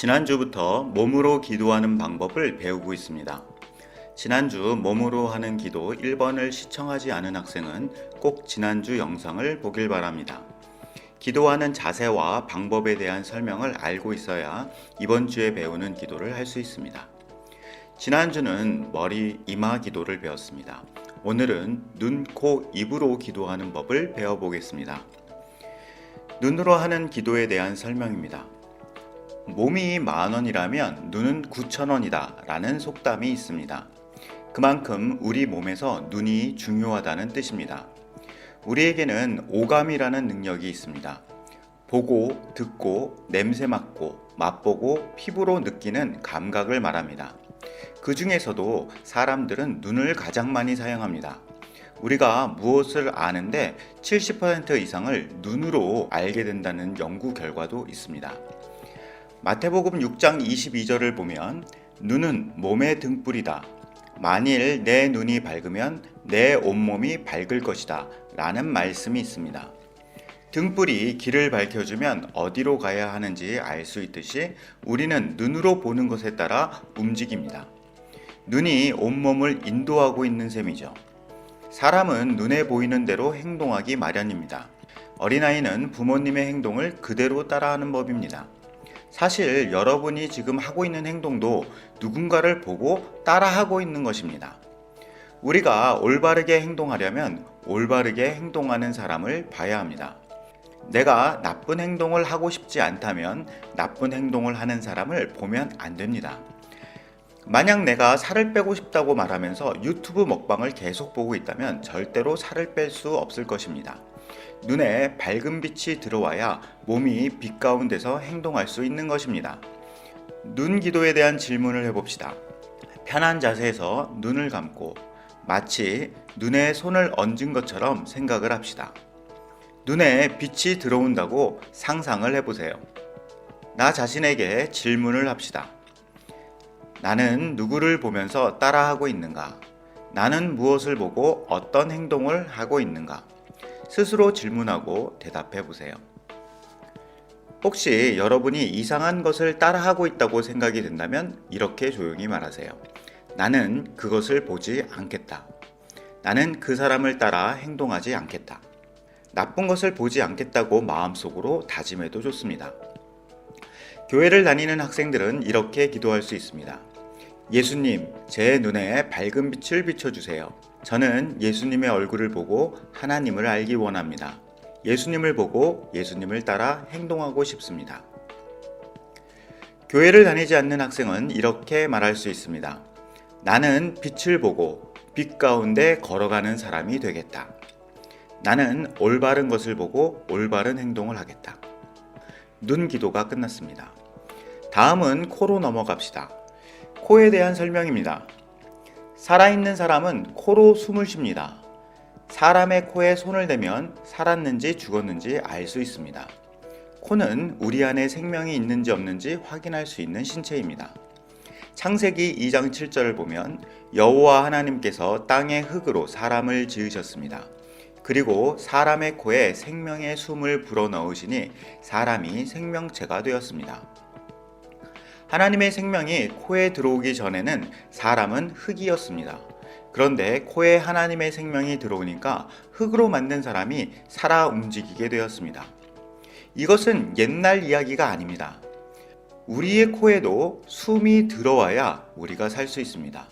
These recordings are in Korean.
지난주부터 몸으로 기도하는 방법을 배우고 있습니다. 지난주 몸으로 하는 기도 1번을 시청하지 않은 학생은 꼭 지난주 영상을 보길 바랍니다. 기도하는 자세와 방법에 대한 설명을 알고 있어야 이번 주에 배우는 기도를 할 수 있습니다. 지난주는 머리, 이마 기도를 배웠습니다. 오늘은 눈, 코, 입으로 기도하는 법을 배워보겠습니다. 눈으로 하는 기도에 대한 설명입니다. 몸이 10,000원이라면 눈은 9,000원이다 라는 속담이 있습니다. 그만큼 우리 몸에서 눈이 중요하다는 뜻입니다. 우리에게는 오감이라는 능력이 있습니다. 보고, 듣고, 냄새 맡고, 맛보고, 피부로 느끼는 감각을 말합니다. 그 중에서도 사람들은 눈을 가장 많이 사용합니다. 우리가 무엇을 아는데 70% 이상을 눈으로 알게 된다는 연구 결과도 있습니다. 마태복음 6장 22절을 보면 눈은 몸의 등불이다. 만일 내 눈이 밝으면 내 온몸이 밝을 것이다 라는 말씀이 있습니다. 등불이 길을 밝혀주면 어디로 가야 하는지 알 수 있듯이 우리는 눈으로 보는 것에 따라 움직입니다. 눈이 온몸을 인도하고 있는 셈이죠. 사람은 눈에 보이는 대로 행동하기 마련입니다. 어린아이는 부모님의 행동을 그대로 따라하는 법입니다. 사실 여러분이 지금 하고 있는 행동도 누군가를 보고 따라하고 있는 것입니다. 우리가 올바르게 행동하려면 올바르게 행동하는 사람을 봐야 합니다. 내가 나쁜 행동을 하고 싶지 않다면 나쁜 행동을 하는 사람을 보면 안 됩니다. 만약 내가 살을 빼고 싶다고 말하면서 유튜브 먹방을 계속 보고 있다면 절대로 살을 뺄 수 없을 것입니다. 눈에 밝은 빛이 들어와야 몸이 빛 가운데서 행동할 수 있는 것입니다. 눈 기도에 대한 질문을 해봅시다. 편한 자세에서 눈을 감고 마치 눈에 손을 얹은 것처럼 생각을 합시다. 눈에 빛이 들어온다고 상상을 해보세요. 나 자신에게 질문을 합시다. 나는 누구를 보면서 따라하고 있는가? 나는 무엇을 보고 어떤 행동을 하고 있는가? 스스로 질문하고 대답해 보세요. 혹시 여러분이 이상한 것을 따라하고 있다고 생각이 든다면 이렇게 조용히 말하세요. 나는 그것을 보지 않겠다. 나는 그 사람을 따라 행동하지 않겠다. 나쁜 것을 보지 않겠다고 마음속으로 다짐해도 좋습니다. 교회를 다니는 학생들은 이렇게 기도할 수 있습니다. 예수님, 제 눈에 밝은 빛을 비춰주세요. 저는 예수님의 얼굴을 보고 하나님을 알기 원합니다. 예수님을 보고 예수님을 따라 행동하고 싶습니다. 교회를 다니지 않는 학생은 이렇게 말할 수 있습니다. 나는 빛을 보고 빛 가운데 걸어가는 사람이 되겠다. 나는 올바른 것을 보고 올바른 행동을 하겠다. 눈 기도가 끝났습니다. 다음은 코로 넘어갑시다. 코에 대한 설명입니다. 살아있는 사람은 코로 숨을 쉽니다. 사람의 코에 손을 대면 살았는지 죽었는지 알 수 있습니다. 코는 우리 안에 생명이 있는지 없는지 확인할 수 있는 신체입니다. 창세기 2장 7절을 보면 여호와 하나님께서 땅의 흙으로 사람을 지으셨습니다. 그리고 사람의 코에 생명의 숨을 불어넣으시니 사람이 생명체가 되었습니다. 하나님의 생명이 코에 들어오기 전에는 사람은 흙이었습니다. 그런데 코에 하나님의 생명이 들어오니까 흙으로 만든 사람이 살아 움직이게 되었습니다. 이것은 옛날 이야기가 아닙니다. 우리의 코에도 숨이 들어와야 우리가 살 수 있습니다.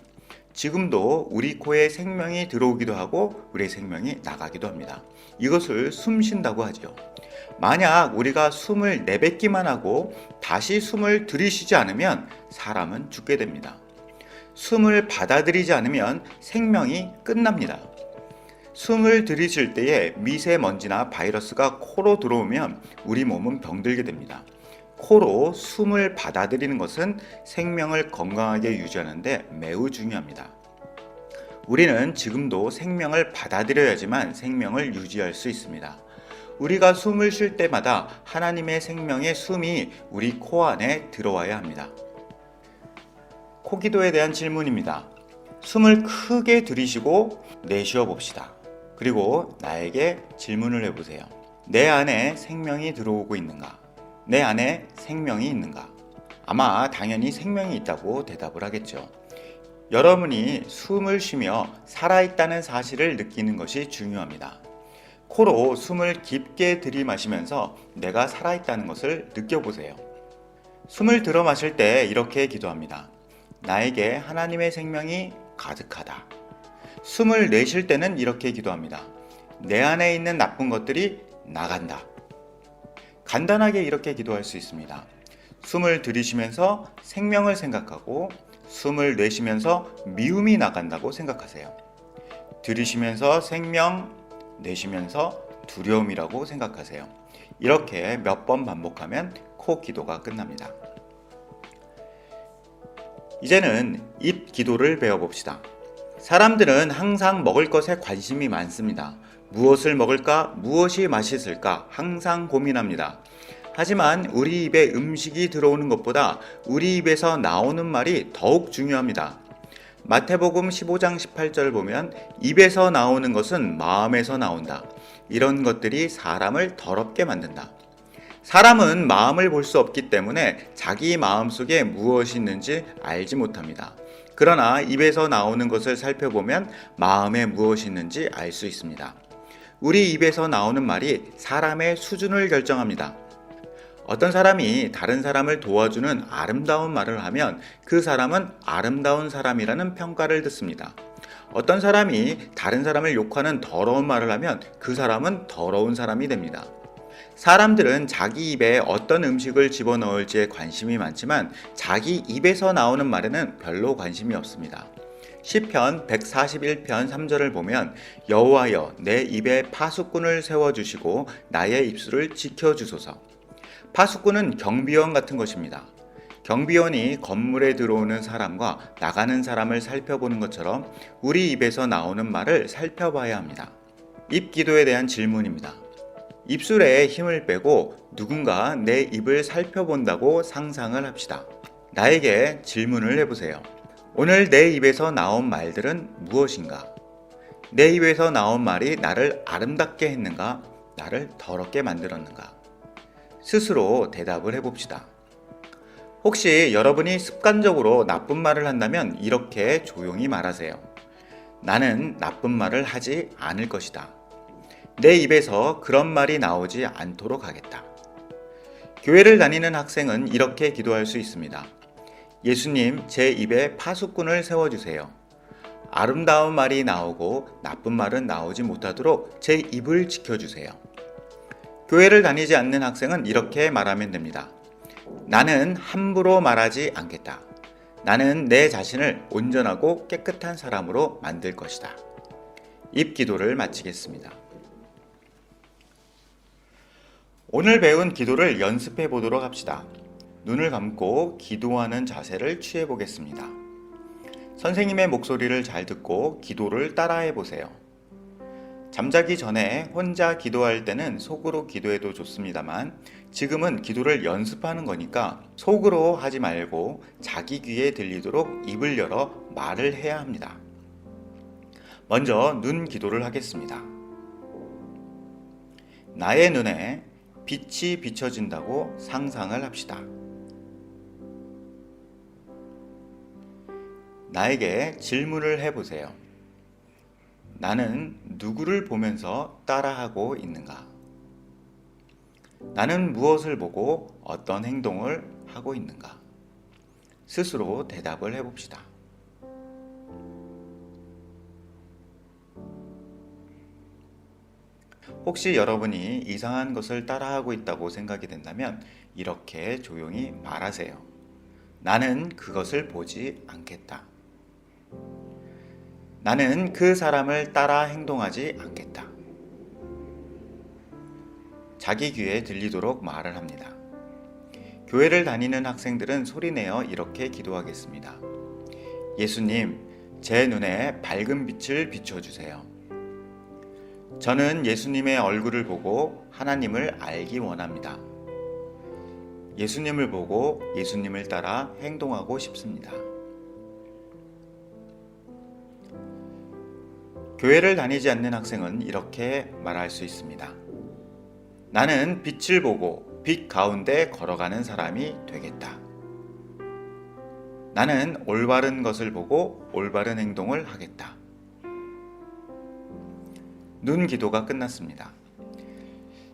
지금도 우리 코에 생명이 들어오기도 하고 우리의 생명이 나가기도 합니다. 이것을 숨 쉰다고 하죠. 만약 우리가 숨을 내뱉기만 하고 다시 숨을 들이쉬지 않으면 사람은 죽게 됩니다. 숨을 받아들이지 않으면 생명이 끝납니다. 숨을 들이쉴 때에 미세먼지나 바이러스가 코로 들어오면 우리 몸은 병들게 됩니다. 코로 숨을 받아들이는 것은 생명을 건강하게 유지하는 데 매우 중요합니다. 우리는 지금도 생명을 받아들여야지만 생명을 유지할 수 있습니다. 우리가 숨을 쉴 때마다 하나님의 생명의 숨이 우리 코 안에 들어와야 합니다. 코기도에 대한 질문입니다. 숨을 크게 들이쉬고 내쉬어 봅시다. 그리고 나에게 질문을 해보세요. 내 안에 생명이 들어오고 있는가? 내 안에 생명이 있는가? 아마 당연히 생명이 있다고 대답을 하겠죠. 여러분이 숨을 쉬며 살아있다는 사실을 느끼는 것이 중요합니다. 코로 숨을 깊게 들이마시면서 내가 살아있다는 것을 느껴보세요. 숨을 들어 마실 때 이렇게 기도합니다. 나에게 하나님의 생명이 가득하다. 숨을 내쉴 때는 이렇게 기도합니다. 내 안에 있는 나쁜 것들이 나간다. 간단하게 이렇게 기도할 수 있습니다. 숨을 들이쉬면서 생명을 생각하고 숨을 내쉬면서 미움이 나간다고 생각하세요. 들이쉬면서 생명, 내쉬면서 두려움이라고 생각하세요. 이렇게 몇 번 반복하면 코 기도가 끝납니다. 이제는 입 기도를 배워봅시다. 사람들은 항상 먹을 것에 관심이 많습니다. 무엇을 먹을까? 무엇이 맛있을까? 항상 고민합니다. 하지만 우리 입에 음식이 들어오는 것보다 우리 입에서 나오는 말이 더욱 중요합니다. 마태복음 15장 18절 보면 입에서 나오는 것은 마음에서 나온다. 이런 것들이 사람을 더럽게 만든다. 사람은 마음을 볼 수 없기 때문에 자기 마음속에 무엇이 있는지 알지 못합니다. 그러나 입에서 나오는 것을 살펴보면 마음에 무엇이 있는지 알 수 있습니다. 우리 입에서 나오는 말이 사람의 수준을 결정합니다. 어떤 사람이 다른 사람을 도와주는 아름다운 말을 하면 그 사람은 아름다운 사람이라는 평가를 듣습니다. 어떤 사람이 다른 사람을 욕하는 더러운 말을 하면 그 사람은 더러운 사람이 됩니다. 사람들은 자기 입에 어떤 음식을 집어넣을지에 관심이 많지만 자기 입에서 나오는 말에는 별로 관심이 없습니다. 시편 141편 3절을 보면 여호와여 내 입에 파수꾼을 세워주시고 나의 입술을 지켜주소서. 파수꾼은 경비원 같은 것입니다. 경비원이 건물에 들어오는 사람과 나가는 사람을 살펴보는 것처럼 우리 입에서 나오는 말을 살펴봐야 합니다. 입 기도에 대한 질문입니다. 입술에 힘을 빼고 누군가 내 입을 살펴본다고 상상을 합시다. 나에게 질문을 해보세요. 오늘 내 입에서 나온 말들은 무엇인가? 내 입에서 나온 말이 나를 아름답게 했는가? 나를 더럽게 만들었는가? 스스로 대답을 해봅시다. 혹시 여러분이 습관적으로 나쁜 말을 한다면 이렇게 조용히 말하세요. 나는 나쁜 말을 하지 않을 것이다. 내 입에서 그런 말이 나오지 않도록 하겠다. 교회를 다니는 학생은 이렇게 기도할 수 있습니다. 예수님, 제 입에 파수꾼을 세워주세요. 아름다운 말이 나오고 나쁜 말은 나오지 못하도록 제 입을 지켜주세요. 교회를 다니지 않는 학생은 이렇게 말하면 됩니다. 나는 함부로 말하지 않겠다. 나는 내 자신을 온전하고 깨끗한 사람으로 만들 것이다. 입 기도를 마치겠습니다. 오늘 배운 기도를 연습해 보도록 합시다. 눈을 감고 기도하는 자세를 취해 보겠습니다. 선생님의 목소리를 잘 듣고 기도를 따라해 보세요. 잠자기 전에 혼자 기도할 때는 속으로 기도해도 좋습니다만 지금은 기도를 연습하는 거니까 속으로 하지 말고 자기 귀에 들리도록 입을 열어 말을 해야 합니다. 먼저 눈 기도를 하겠습니다. 나의 눈에 빛이 비춰진다고 상상을 합시다. 나에게 질문을 해보세요. 나는 누구를 보면서 따라하고 있는가? 나는 무엇을 보고 어떤 행동을 하고 있는가? 스스로 대답을 해봅시다. 혹시 여러분이 이상한 것을 따라하고 있다고 생각이 된다면 이렇게 조용히 말하세요. 나는 그것을 보지 않겠다. 나는 그 사람을 따라 행동하지 않겠다. 자기 귀에 들리도록 말을 합니다. 교회를 다니는 학생들은 소리내어 이렇게 기도하겠습니다. 예수님, 제 눈에 밝은 빛을 비춰주세요. 저는 예수님의 얼굴을 보고 하나님을 알기 원합니다. 예수님을 보고 예수님을 따라 행동하고 싶습니다. 교회를 다니지 않는 학생은 이렇게 말할 수 있습니다. 나는 빛을 보고 빛 가운데 걸어가는 사람이 되겠다. 나는 올바른 것을 보고 올바른 행동을 하겠다. 눈 기도가 끝났습니다.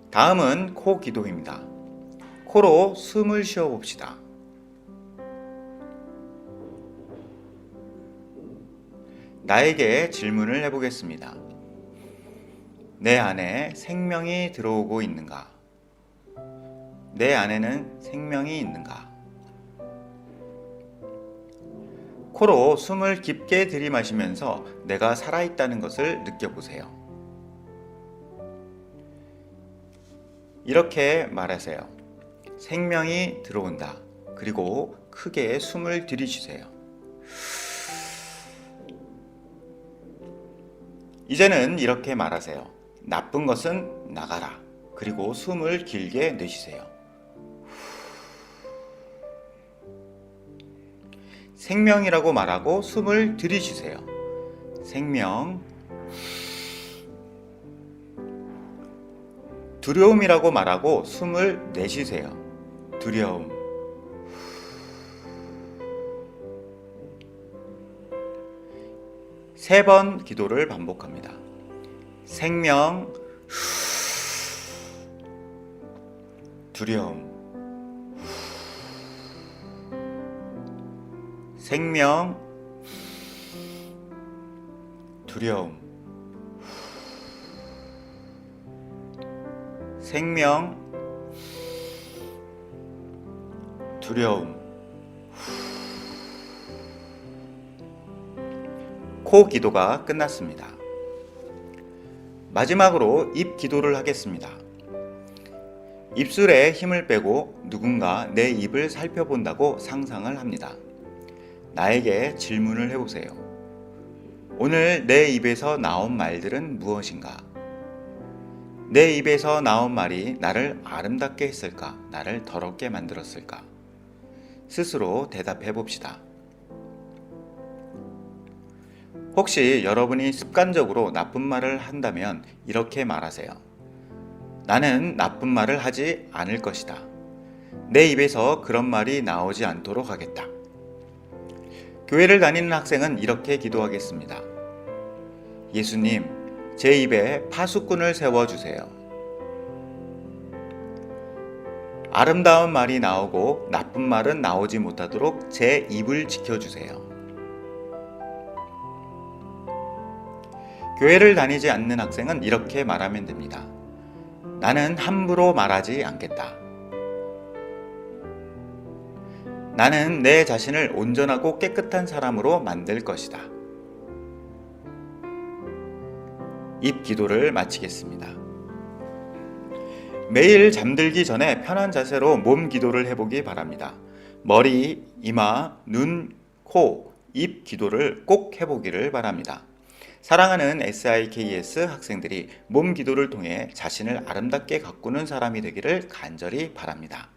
다음은 코 기도입니다. 코로 숨을 쉬어 봅시다. 나에게 질문을 해보겠습니다. 내 안에 생명이 들어오고 있는가? 내 안에는 생명이 있는가? 코로 숨을 깊게 들이마시면서 내가 살아있다는 것을 느껴보세요. 이렇게 말하세요. 생명이 들어온다. 그리고 크게 숨을 들이쉬세요. 이제는 이렇게 말하세요. 나쁜 것은 나가라. 그리고 숨을 길게 내쉬세요. 생명이라고 말하고 숨을 들이쉬세요. 생명. 두려움이라고 말하고 숨을 내쉬세요. 두려움. 세 번 기도를 반복합니다. 생명, 두려움. 생명, 두려움. 생명, 두려움. 코 기도가 끝났습니다. 마지막으로 입 기도를 하겠습니다. 입술에 힘을 빼고 누군가 내 입을 살펴본다고 상상을 합니다. 나에게 질문을 해보세요. 오늘 내 입에서 나온 말들은 무엇인가? 내 입에서 나온 말이 나를 아름답게 했을까? 나를 더럽게 만들었을까? 스스로 대답해 봅시다. 혹시 여러분이 습관적으로 나쁜 말을 한다면 이렇게 말하세요. 나는 나쁜 말을 하지 않을 것이다. 내 입에서 그런 말이 나오지 않도록 하겠다. 교회를 다니는 학생은 이렇게 기도하겠습니다. 예수님, 제 입에 파수꾼을 세워주세요. 아름다운 말이 나오고 나쁜 말은 나오지 못하도록 제 입을 지켜주세요. 교회를 다니지 않는 학생은 이렇게 말하면 됩니다. 나는 함부로 말하지 않겠다. 나는 내 자신을 온전하고 깨끗한 사람으로 만들 것이다. 입 기도를 마치겠습니다. 매일 잠들기 전에 편한 자세로 몸 기도를 해보기 바랍니다. 머리, 이마, 눈, 코, 입 기도를 꼭 해보기를 바랍니다. 사랑하는 SIKS 학생들이 몸 기도를 통해 자신을 아름답게 가꾸는 사람이 되기를 간절히 바랍니다.